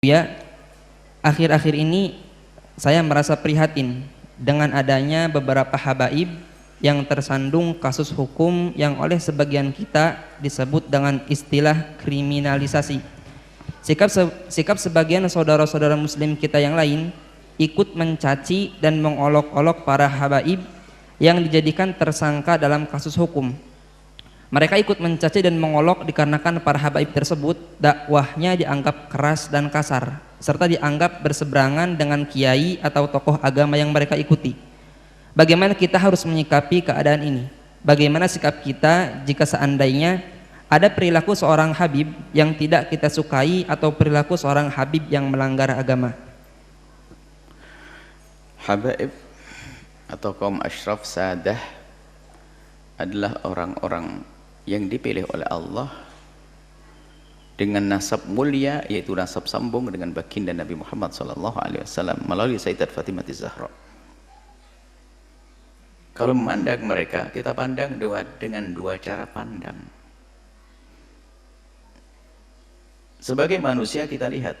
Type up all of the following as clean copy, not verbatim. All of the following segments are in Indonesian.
Ya, akhir-akhir ini saya merasa prihatin dengan adanya beberapa habaib yang tersandung kasus hukum yang oleh sebagian kita disebut dengan istilah kriminalisasi. Sikap sebagian saudara-saudara muslim kita yang lain ikut mencaci dan mengolok-olok para habaib yang dijadikan tersangka dalam kasus hukum. Mereka ikut mencaci dan mengolok dikarenakan para habaib tersebut dakwahnya dianggap keras dan kasar, serta dianggap berseberangan dengan kiai atau tokoh agama yang mereka ikuti. Bagaimana kita harus menyikapi keadaan ini? Bagaimana sikap kita jika seandainya ada perilaku seorang habib yang tidak kita sukai atau perilaku seorang habib yang melanggar agama? Habaib atau kaum asyraf sadah adalah orang-orang yang dipilih oleh Allah dengan nasab mulia, yaitu nasab sambung dengan baginda Nabi Muhammad SAW melalui Sayyidat Fatimah Az-Zahra. Kalau memandang mereka, kita pandang dengan dua cara pandang. Sebagai manusia kita lihat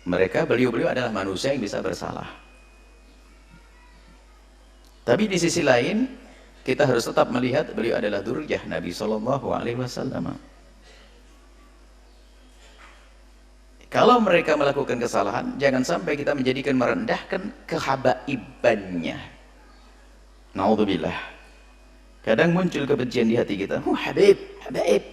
mereka, beliau-beliau adalah manusia yang bisa bersalah. Tapi di sisi lain kita harus tetap melihat beliau adalah dzurriyyah Nabi SAW. Kalau mereka melakukan kesalahan, jangan sampai kita menjadikan merendahkan kehabaibannya. Naudzubillah. Kadang muncul kebencian di hati kita. Habib, habaib.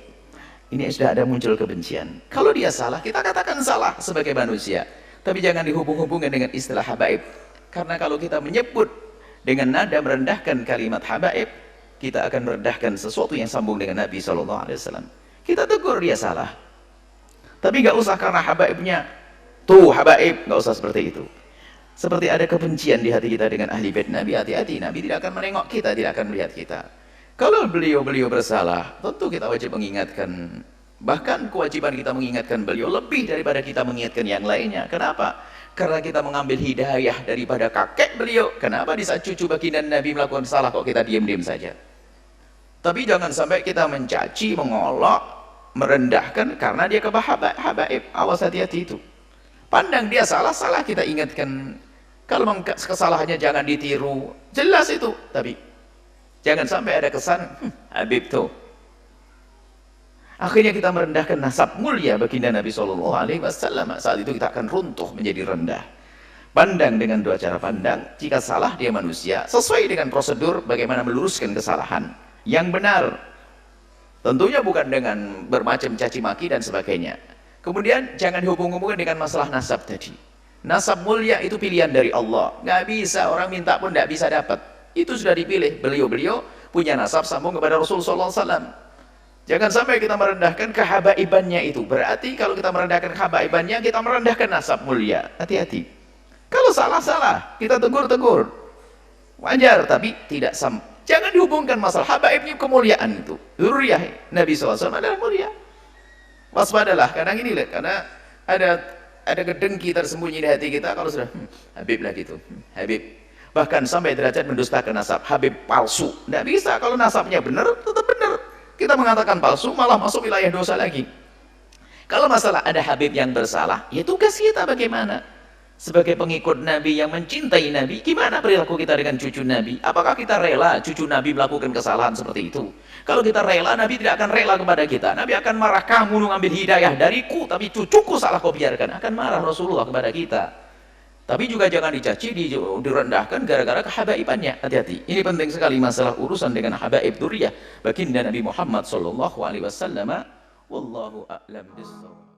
Ini sudah ada muncul kebencian. Kalau dia salah, kita katakan salah sebagai manusia. Tapi jangan dihubung-hubungkan dengan istilah habaib. Karena kalau kita menyebut dengan nada merendahkan kalimat habaib, kita akan merendahkan sesuatu yang sambung dengan Nabi SAW. Kita tegur dia salah, tapi gak usah karena habaibnya tuh habaib, gak usah seperti itu. Seperti ada kebencian di hati kita dengan ahli bait Nabi, hati-hati, Nabi tidak akan menengok kita, tidak akan melihat kita. Kalau beliau-beliau bersalah, tentu kita wajib mengingatkan. Bahkan kewajiban kita mengingatkan beliau lebih daripada kita mengingatkan yang lainnya. Kenapa? Karena kita mengambil hidayah daripada kakek beliau. Kenapa di saat cucu baginda Nabi melakukan salah kok kita diam-diam saja? Tapi jangan sampai kita mencaci, mengolok, merendahkan karena dia habaib. Awas, hati-hati itu. Pandang dia salah-salah, kita ingatkan. Kalau kesalahannya jangan ditiru, jelas itu. Tapi jangan sampai ada kesan habib tuh. Akhirnya kita merendahkan nasab mulia baginda Nabi SAW. Saat itu kita akan runtuh menjadi rendah. Pandang dengan dua cara pandang. Jika salah dia manusia, sesuai dengan prosedur bagaimana meluruskan kesalahan yang benar. Tentunya bukan dengan bermacam caci maki dan sebagainya. Kemudian jangan dihubung-hubungkan dengan masalah nasab tadi. Nasab mulia itu pilihan dari Allah. Nggak bisa, orang minta pun nggak bisa dapat. Itu sudah dipilih. Beliau-beliau punya nasab sambung kepada Rasulullah SAW. Jangan sampai kita merendahkan kehabaibannya itu. Berarti kalau kita merendahkan kehabaibannya, kita merendahkan nasab mulia. Hati-hati. Kalau salah-salah, kita tegur-tegur. Wajar, tapi tidak jangan dihubungkan masalah habaibnya kemuliaan itu. Dzurriyyah Nabi SAW adalah mulia. Waspadalah, kadang ini lihat, karena ada kedengki tersembunyi di hati kita kalau sudah habib lah gitu. Habib. Bahkan sampai derajat mendustakan nasab, habib palsu. Tidak bisa, kalau nasabnya benar, tetap benar. Kita mengatakan palsu, malah masuk wilayah dosa lagi. Kalau masalah ada habib yang bersalah, ya tugas kita bagaimana? Sebagai pengikut Nabi yang mencintai Nabi, gimana perilaku kita dengan cucu Nabi? Apakah kita rela cucu Nabi melakukan kesalahan seperti itu? Kalau kita rela, Nabi tidak akan rela kepada kita. Nabi akan marah, kamu mengambil hidayah dariku, tapi cucuku salah kau biarkan. Akan marah Rasulullah kepada kita. Tapi juga jangan dicaci, direndahkan gara-gara kehabaibannya. Hati-hati. Ini penting sekali masalah urusan dengan habaib dzurriyyah baginda Nabi Muhammad SAW. Wallahu a'lam bishawab.